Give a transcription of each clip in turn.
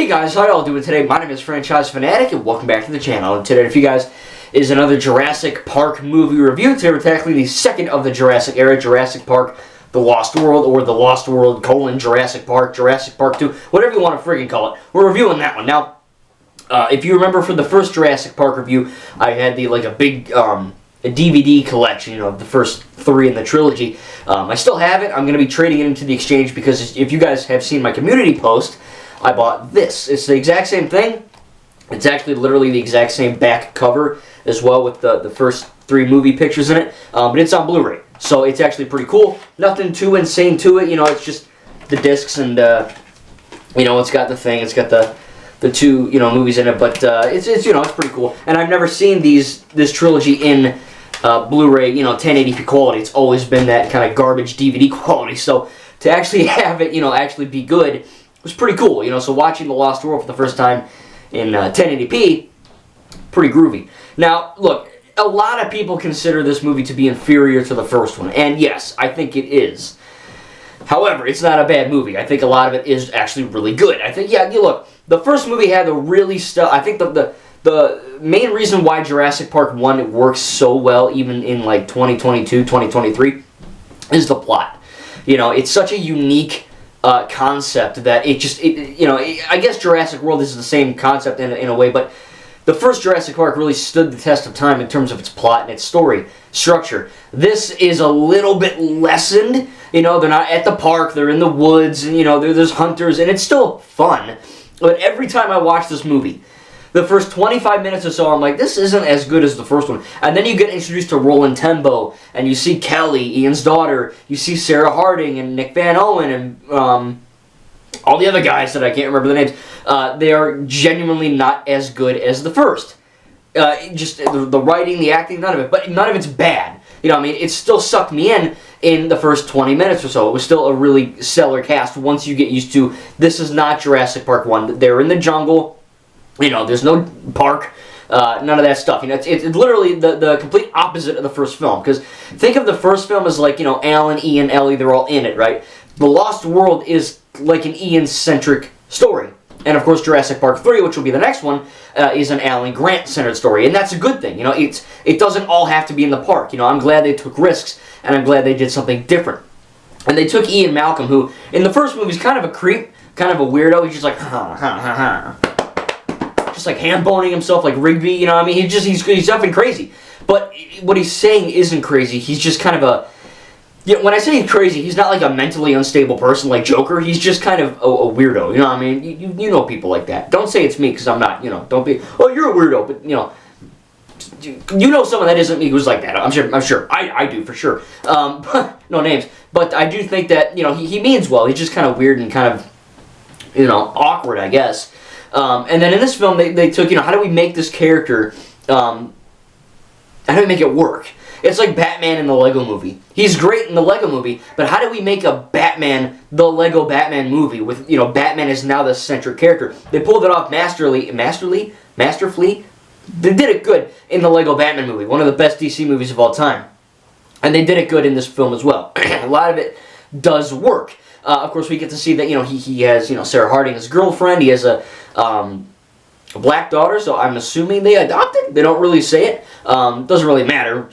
Hey guys, how y'all doing today? My name is Franchise Fanatic and welcome back to the channel. And today, for you guys, is another Jurassic Park movie review. Today we're tackling the second of the Jurassic era, Jurassic Park The Lost World, or The Lost World, Jurassic Park 2, whatever you want to friggin' call it. We're reviewing that one. Now, if you remember from the first Jurassic Park review, I had a big a DVD collection, of the first 3 in the trilogy. I still have it. I'm going to be trading it into the exchange because if you guys have seen my community post, I bought this. It's the exact same thing. It's actually literally the exact same back cover as well with the first 3 movie pictures in it. But it's on Blu-ray, so it's actually pretty cool. Nothing too insane to it. It's just the discs and, it's got the thing. It's got the 2, movies in it. But it's pretty cool. And I've never seen this trilogy in Blu-ray, 1080p quality. It's always been that kind of garbage DVD quality. So to actually have it, actually be good was pretty cool. So watching The Lost World for the first time in 1080p, pretty groovy. Now, look, a lot of people consider this movie to be inferior to the first one, and yes, I think it is. However, it's not a bad movie. I think a lot of it is actually really good. I think, look, the first movie had the really I think the main reason why Jurassic Park 1 works so well, even in 2022, 2023, is the plot. It's such a unique concept that I guess Jurassic World is the same concept in a way, but the first Jurassic Park really stood the test of time in terms of its plot and its story structure. This is a little bit lessened. They're not at the park, they're in the woods, and there's hunters, and it's still fun. But every time I watch this movie, the first 25 minutes or so, I'm like, this isn't as good as the first one. And then you get introduced to Roland Tembo, and you see Kelly, Ian's daughter, you see Sarah Harding, and Nick Van Owen, and all the other guys that I can't remember the names. They are genuinely not as good as the first. Just the writing, the acting, none of it. But none of it's bad. It still sucked me in the first 20 minutes or so. It was still a really stellar cast once you get used to, this is not Jurassic Park 1. They're in the jungle. There's no park, none of that stuff. It's literally the complete opposite of the first film. Because think of the first film as Alan, Ian, Ellie, they're all in it, right? The Lost World is like an Ian-centric story. And of course Jurassic Park 3, which will be the next one, is an Alan Grant-centered story. And that's a good thing. It doesn't all have to be in the park. I'm glad they took risks, and I'm glad they did something different. And they took Ian Malcolm, who in the first movie is kind of a creep, kind of a weirdo. He's just like, just like hand-boning himself like Rigby, he's effing crazy. But what he's saying isn't crazy. He's just kind of a, when I say he's crazy, he's not like a mentally unstable person like Joker. He's just kind of a weirdo, You know people like that. Don't say it's me, because I'm not, don't be, oh, you're a weirdo, but, someone that isn't me who's like that. I'm sure. I do, for sure. No names. But I do think that, he means well. He's just kind of weird and kind of, awkward, I guess. And then in this film, they took, how do we make this character, how do we make it work? It's like Batman in the Lego movie. He's great in the Lego movie, but how do we make a Batman, the Lego Batman movie, with, Batman is now the centric character? They pulled it off masterfully. They did it good in the Lego Batman movie, one of the best DC movies of all time. And they did it good in this film as well. A lot of it does work. Of course, we get to see that, he has, Sarah Harding as girlfriend. He has a black daughter, so I'm assuming they adopted. They don't really say it. Doesn't really matter.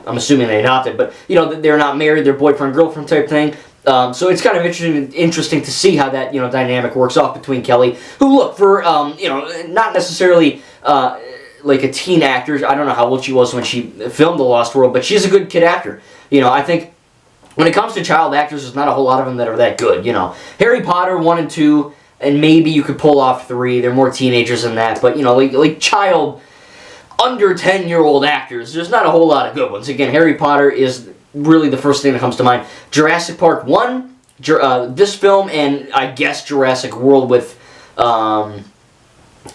I'm assuming they adopted, but, they're not married. They're boyfriend-girlfriend type thing. So it's kind of interesting to see how that, dynamic works off between Kelly, who, look, for, not necessarily like a teen actor. I don't know how old she was when she filmed The Lost World, but she's a good kid actor. I think when it comes to child actors, there's not a whole lot of them that are that good, Harry Potter 1 and 2, and maybe you could pull off 3. They're more teenagers than that, but, like child, under 10-year-old actors, there's not a whole lot of good ones. Again, Harry Potter is really the first thing that comes to mind. Jurassic Park 1, this film, and I guess Jurassic World with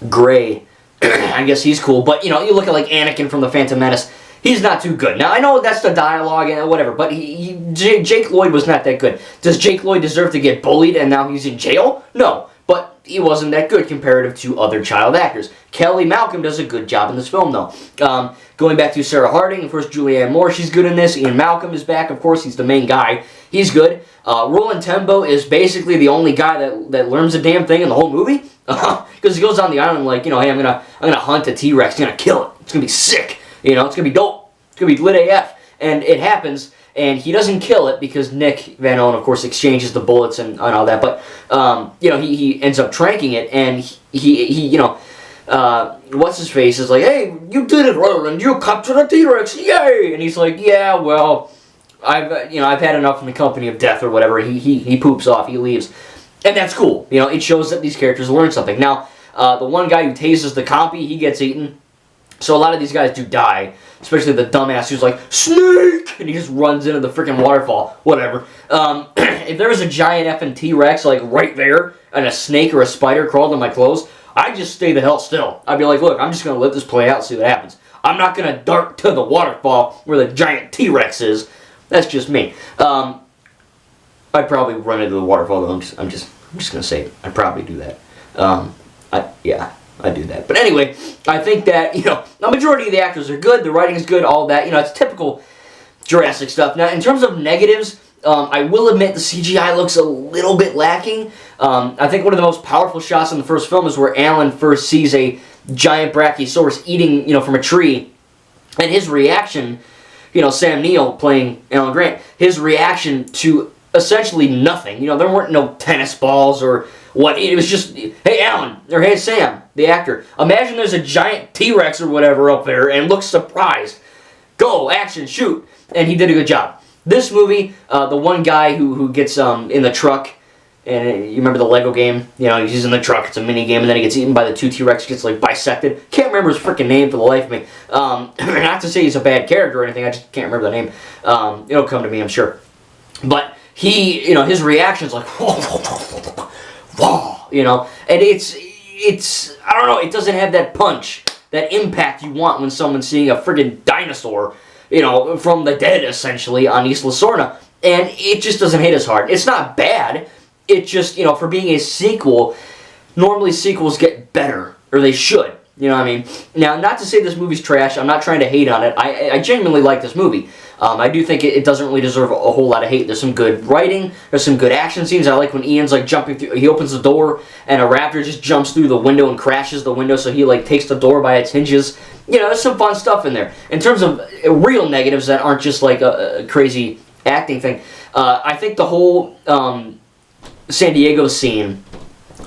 Gray. I guess he's cool, but, you look at, like, Anakin from The Phantom Menace. He's not too good. Now, I know that's the dialogue and whatever, but Jake Lloyd was not that good. Does Jake Lloyd deserve to get bullied and now he's in jail? No. but he wasn't that good comparative to other child actors. Kelly Malcolm does a good job in this film, though. Going back to Sarah Harding, of course, Julianne Moore, she's good in this. Ian Malcolm is back, of course, he's the main guy. He's good. Roland Tembo is basically the only guy that learns a damn thing in the whole movie. Because he goes on the island like, hey, I'm gonna hunt a T-Rex, I'm gonna kill it. It's gonna be sick, it's gonna be dope. It's gonna be lit AF. And it happens, and he doesn't kill it because Nick Van Owen, of course, exchanges the bullets and all that. But, he ends up tranking it, and he what's-his-face is like, hey, you did it, Roland, you captured a T-Rex, yay! And he's like, yeah, well, I've had enough in the company of death or whatever. He poops off, he leaves. And that's cool. It shows that these characters learn something. Now, the one guy who tases the compy, he gets eaten. So a lot of these guys do die. Especially the dumbass who's like, snake! And he just runs into the freaking waterfall. Whatever. If there was a giant effing T-Rex, like, right there, and a snake or a spider crawled in my clothes, I'd just stay the hell still. I'd be like, look, I'm just going to let this play out and see what happens. I'm not going to dart to the waterfall where the giant T-Rex is. That's just me. I'd probably run into the waterfall, though. I'm just going to say it. I'd probably do that. I do that. But anyway, I think that, the majority of the actors are good, the writing is good, all that. It's typical Jurassic stuff. Now, in terms of negatives, I will admit the CGI looks a little bit lacking. I think one of the most powerful shots in the first film is where Alan first sees a giant Brachiosaurus eating, from a tree. And his reaction, Sam Neill playing Alan Grant, his reaction to essentially nothing. There weren't no tennis balls or what. It was just, hey, Alan, or hey, Sam, the actor. Imagine there's a giant T-Rex or whatever up there and look surprised. Go, action, shoot. And he did a good job. This movie, the one guy who gets in the truck, and you remember the Lego game? He's in the truck, it's a mini game, and then he gets eaten by the two T-Rex, gets like bisected. Can't remember his freaking name for the life of me. Not to say he's a bad character or anything, I just can't remember the name. It'll come to me, I'm sure. But he, his reaction's like, whoa, and it's, I don't know, it doesn't have that punch, that impact you want when someone's seeing a friggin' dinosaur, from the dead, essentially, on Isla Sorna. And it just doesn't hit as hard. It's not bad. It just, for being a sequel, normally sequels get better, or they should. You know what I mean? Now, not to say this movie's trash. I'm not trying to hate on it. I genuinely like this movie. I do think it doesn't really deserve a whole lot of hate. There's some good writing. There's some good action scenes. I like when Ian's like jumping through. He opens the door and a raptor just jumps through the window and crashes the window. So he like takes the door by its hinges. There's some fun stuff in there. In terms of real negatives that aren't just like a crazy acting thing, I think the whole San Diego scene,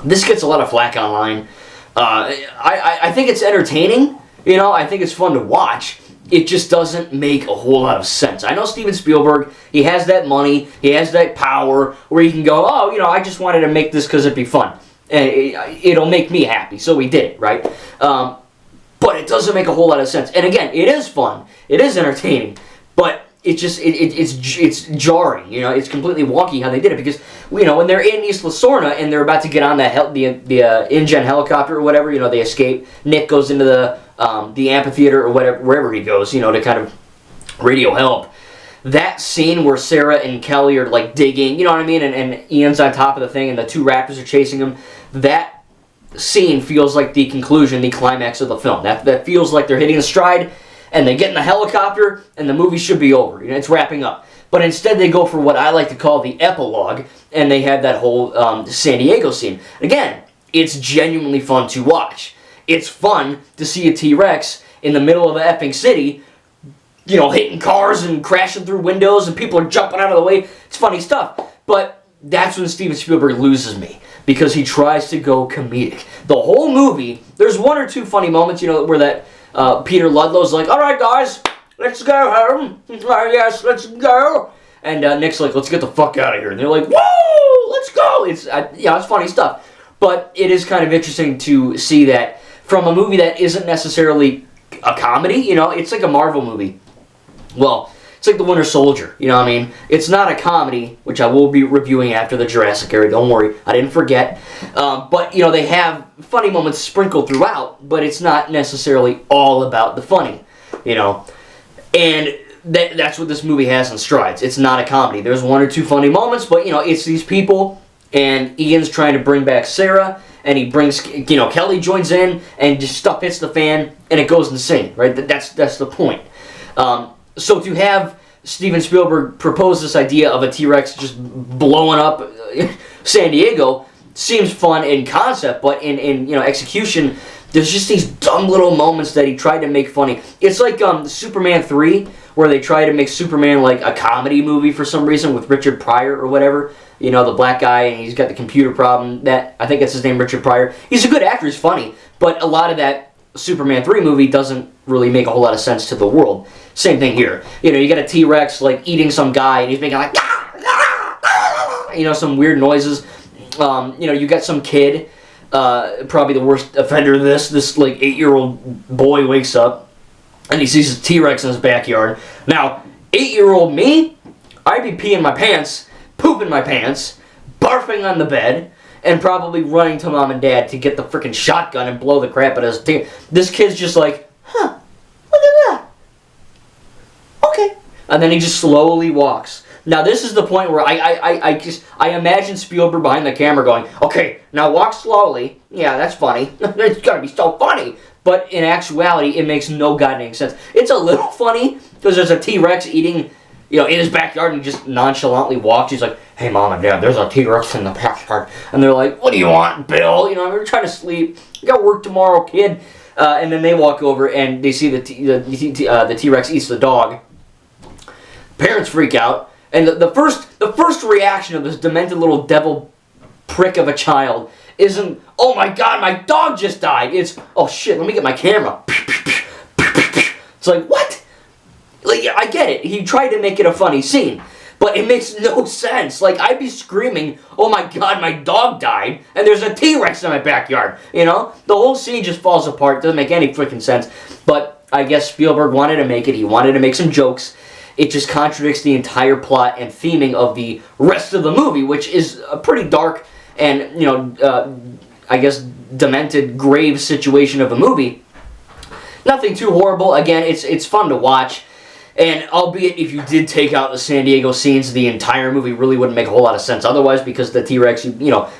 this gets a lot of flack online. I think it's entertaining. I think it's fun to watch. It just doesn't make a whole lot of sense. I know Steven Spielberg, he has that money, he has that power, where he can go, I just wanted to make this because it'd be fun. And it'll make me happy, so we did it, right? But it doesn't make a whole lot of sense. And again, it is fun, it is entertaining, but it's jarring, it's completely wonky how they did it, because, when they're in Isla Sorna and they're about to get on the InGen helicopter or whatever, they escape, Nick goes into the amphitheater or whatever, wherever he goes, to kind of radio help. That scene where Sarah and Kelly are like digging, you know what I mean, and Ian's on top of the thing and the two raptors are chasing him, that scene feels like the conclusion, the climax of the film. That feels like they're hitting a stride, and they get in the helicopter, and the movie should be over. It's wrapping up. But instead they go for what I like to call the epilogue, and they have that whole San Diego scene. Again, it's genuinely fun to watch. It's fun to see a T-Rex in the middle of an effing city, hitting cars and crashing through windows, and people are jumping out of the way. It's funny stuff. But that's when Steven Spielberg loses me, because he tries to go comedic. The whole movie, there's one or two funny moments, where that Peter Ludlow's like, all right, guys, let's go home. Yes, let's go. And Nick's like, let's get the fuck out of here. And they're like, whoa, let's go. It's funny stuff. But it is kind of interesting to see that from a movie that isn't necessarily a comedy, it's like a Marvel movie. Well, it's like The Winter Soldier, you know what I mean? It's not a comedy, which I will be reviewing after the Jurassic era, don't worry, I didn't forget. But, they have funny moments sprinkled throughout, but it's not necessarily all about the funny, And that's what this movie has in strides. It's not a comedy. There's one or two funny moments, but, it's these people and Ian's trying to bring back Sarah, and he brings, Kelly joins in, and just stuff hits the fan, and it goes insane, right? That's the point. So to have Steven Spielberg propose this idea of a T-Rex just blowing up San Diego seems fun in concept, but in execution, there's just these dumb little moments that he tried to make funny. It's like Superman 3, where they try to make Superman like a comedy movie for some reason with Richard Pryor or whatever. The black guy, and he's got the computer problem. I think that's his name, Richard Pryor. He's a good actor, he's funny, but a lot of that Superman 3 movie doesn't really make a whole lot of sense to the world. Same thing here. You got a T-Rex like eating some guy, and he's making like some weird noises. You got some kid, probably the worst offender of this like 8-year-old boy wakes up, and he sees a T-Rex in his backyard. Now, 8-year-old me, I'd be peeing my pants, pooping my pants, barfing on the bed, and probably running to mom and dad to get the freaking shotgun and blow the crap out of his team. This kid's just like, huh, look at that. Okay. And then he just slowly walks. Now this is the point where I imagine Spielberg behind the camera going, okay, now walk slowly. Yeah, that's funny. It's gotta be so funny. But in actuality, it makes no goddamn sense. It's a little funny because there's a T-Rex eating, in his backyard, and he just nonchalantly walks. He's like, hey, Mom and Dad, there's a T-Rex in the backyard. And they're like, what do you want, Bill? We're trying to sleep. You got work tomorrow, kid. And then they walk over, and they see the T-Rex eats the dog. Parents freak out. And the first reaction of this demented little devil prick of a child isn't, oh my god, my dog just died. It's, oh shit, let me get my camera. It's like, what? Like, I get it. He tried to make it a funny scene, but it makes no sense. Like, I'd be screaming, oh my god, my dog died, and there's a T-Rex in my backyard. The whole scene just falls apart. Doesn't make any freaking sense. But I guess Spielberg wanted to make it. He wanted to make some jokes. It just contradicts the entire plot and theming of the rest of the movie, which is a pretty dark and, I guess, demented, grave situation of a movie. Nothing too horrible. Again, it's fun to watch. And albeit if you did take out the San Diego scenes, the entire movie really wouldn't make a whole lot of sense otherwise, because the T-Rex,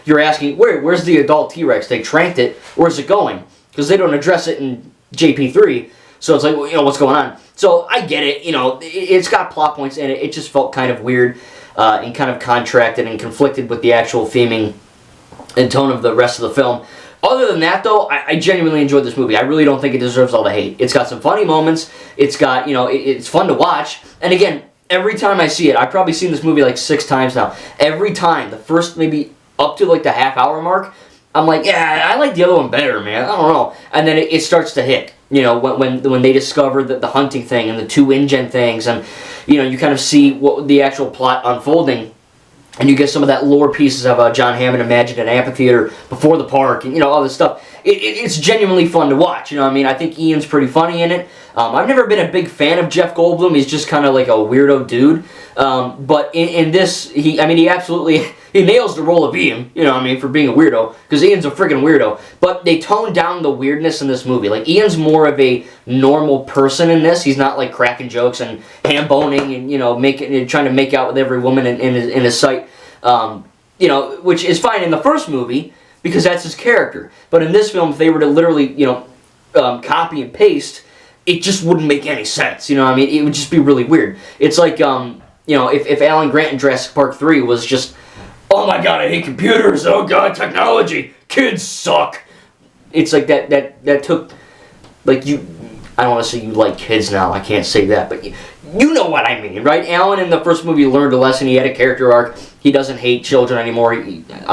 you're asking, where's the adult T-Rex? They tranked it. Where's it going? Because they don't address it in JP3. So it's like, what's going on? So I get it. It's got plot points in it. It just felt kind of weird and kind of contracted and conflicted with the actual theming and tone of the rest of the film. Other than that, though, I genuinely enjoyed this movie. I really don't think it deserves all the hate. It's got some funny moments. It's got, it's fun to watch. And again, every time I see it, I've probably seen this movie like 6 times now. Every time, the first maybe up to like the half-hour mark, I'm like, yeah, I like the other one better, man. I don't know. And then it starts to hit. When they discover the hunting thing and the 2 InGen things, and, you kind of see what the actual plot unfolding. And you get some of that lore pieces of John Hammond imagined an amphitheater before the park, and all this stuff. It's genuinely fun to watch. I think Ian's pretty funny in it. I've never been a big fan of Jeff Goldblum. He's just kind of like a weirdo dude. But in this, he absolutely he nails the role of Ian. For being a weirdo, because Ian's a freaking weirdo. But they tone down the weirdness in this movie. Like, Ian's more of a normal person in this. He's not like cracking jokes and ham boning and trying to make out with every woman in his sight. Which is fine in the first movie because that's his character. But in this film, if they were to literally copy and paste, it just wouldn't make any sense. It would just be really weird. It's like if Alan Grant in Jurassic Park 3 was just, oh my god, I hate computers, oh god, technology, kids suck. It's like that took, like, I don't want to say you like kids now, I can't say that, but you know what I mean, right? Alan in the first movie learned a lesson, he had a character arc, he doesn't hate children anymore, I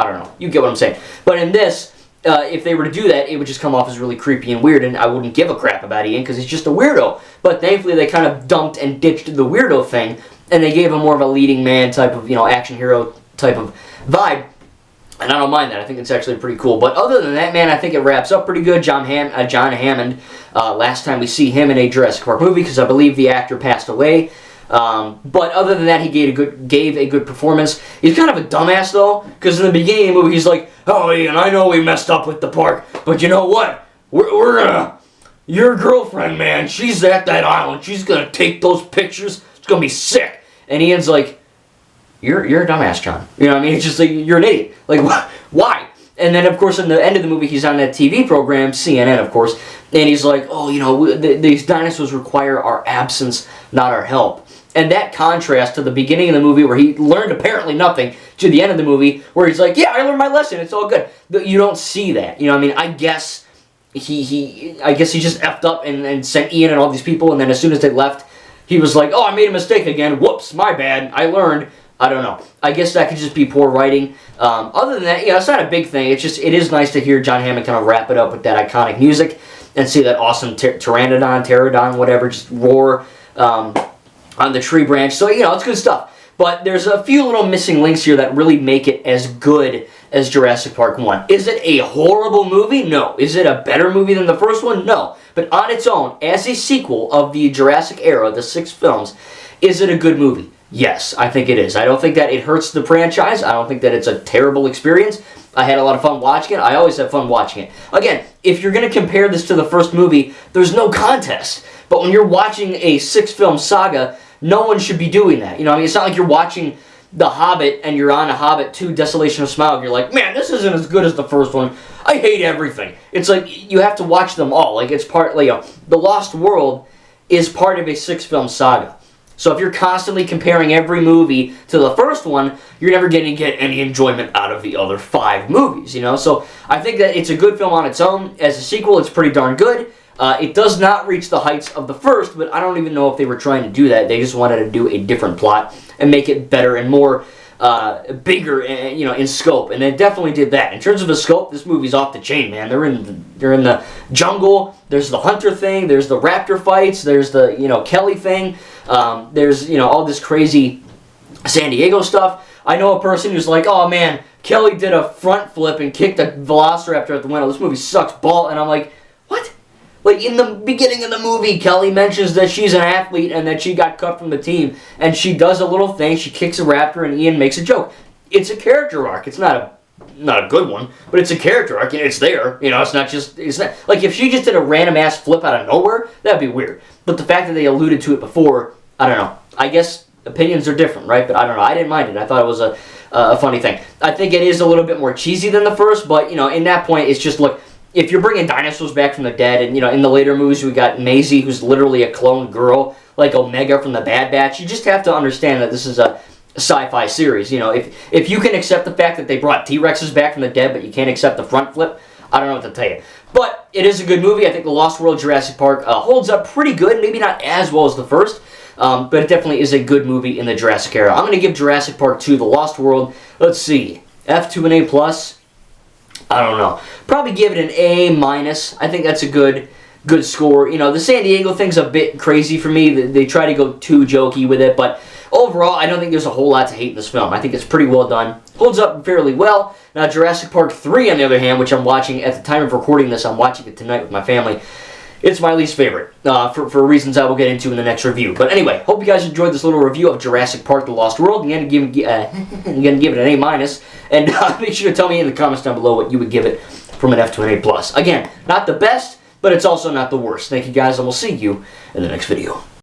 don't know, you get what I'm saying. But in this, if they were to do that, it would just come off as really creepy and weird, and I wouldn't give a crap about Ian because he's just a weirdo. But thankfully they kind of dumped and ditched the weirdo thing, and they gave him more of a leading man type of, action hero type of vibe. And I don't mind that. I think it's actually pretty cool. But other than that, man, I think it wraps up pretty good. John Hammond, last time we see him in a Jurassic Park movie, because I believe the actor passed away. But other than that, he gave a good performance. He's kind of a dumbass, though, because in the beginning of the movie, he's like, oh, Ian, I know we messed up with the park, but you know what? We're gonna... Your girlfriend, man, she's at that island. She's gonna take those pictures. It's gonna be sick. And Ian's like, you're a dumbass, John. You know what I mean? It's just like, you're an idiot. Like, why? And then, of course, in the end of the movie, he's on that TV program, CNN, of course, and he's like, oh, you know, these dinosaurs require our absence, not our help. And that contrast to the beginning of the movie, where he learned apparently nothing, to the end of the movie, where he's like, yeah, I learned my lesson, it's all good. But you don't see that. You know what I mean? I guess he just effed up and sent Ian and all these people, and then as soon as they left, he was like, oh, I made a mistake again. Whoops, my bad. I learned. I don't know. I guess that could just be poor writing. Other than that, you know, it's not a big thing. It's just, it is nice to hear John Hammond kind of wrap it up with that iconic music and see that awesome pterodon, whatever, just roar on the tree branch. So, you know, it's good stuff. But there's a few little missing links here that really make it as good as Jurassic Park 1. Is it a horrible movie? No. Is it a better movie than the first one? No. But on its own, as a sequel of the Jurassic era, the 6 films, is it a good movie? Yes, I think it is. I don't think that it hurts the franchise. I don't think that it's a terrible experience. I had a lot of fun watching it. I always have fun watching it. Again, if you're going to compare this to the first movie, there's no contest. But when you're watching a 6-film saga, no one should be doing that. You know, I mean, it's not like you're watching The Hobbit and you're on The Hobbit 2, Desolation of Smaug. You're like, man, this isn't as good as the first one. I hate everything. It's like, you have to watch them all. Like, it's part, like, you know, The Lost World is part of a 6-film saga. So if you're constantly comparing every movie to the first one, you're never going to get any enjoyment out of the other 5 movies, you know? So I think that it's a good film on its own. As a sequel, it's pretty darn good. It does not reach the heights of the first, but I don't even know if they were trying to do that. They just wanted to do a different plot and make it better and more bigger, you know, in scope, and it definitely did that. In terms of the scope, this movie's off the chain, man. They're in the jungle. There's the hunter thing. There's the raptor fights. There's the, you know, Kelly thing. There's, you know, all this crazy San Diego stuff. I know a person who's like, oh man, Kelly did a front flip and kicked a velociraptor at the window. This movie sucks ball. And I'm like, what? Like, in the beginning of the movie, Kelly mentions that she's an athlete and that she got cut from the team. And she does a little thing. She kicks a raptor and Ian makes a joke. It's a character arc. It's not a good one, but it's a character arc. It's there. You know, it's not just, it's not, like, if she just did a random ass flip out of nowhere, that'd be weird. But the fact that they alluded to it before, I don't know. I guess opinions are different, right? But I don't know. I didn't mind it. I thought it was a funny thing. I think it is a little bit more cheesy than the first, but, you know, in that point, it's just, look, if you're bringing dinosaurs back from the dead, and, you know, in the later movies, we got Maisie, who's literally a clone girl, like Omega from the Bad Batch, you just have to understand that this is a sci-fi series. You know, if you can accept the fact that they brought T-Rexes back from the dead, but you can't accept the front flip, I don't know what to tell you. But it is a good movie. I think The Lost World Jurassic Park holds up pretty good, maybe not as well as the first, but it definitely is a good movie in the Jurassic era. I'm going to give Jurassic Park 2, The Lost World, let's see, F to an A+. I don't know. Probably give it an A-. I think that's a good score. You know, the San Diego thing's a bit crazy for me. They try to go too jokey with it, but overall, I don't think there's a whole lot to hate in this film. I think it's pretty well done. Holds up fairly well. Now, Jurassic Park 3, on the other hand, which I'm watching at the time of recording this, I'm watching it tonight with my family. It's my least favorite, for reasons I will get into in the next review. But anyway, hope you guys enjoyed this little review of Jurassic Park: The Lost World. I'm going to give it an A-. And make sure to tell me in the comments down below what you would give it from an F to an A+. Again, not the best, but it's also not the worst. Thank you guys, and we'll see you in the next video.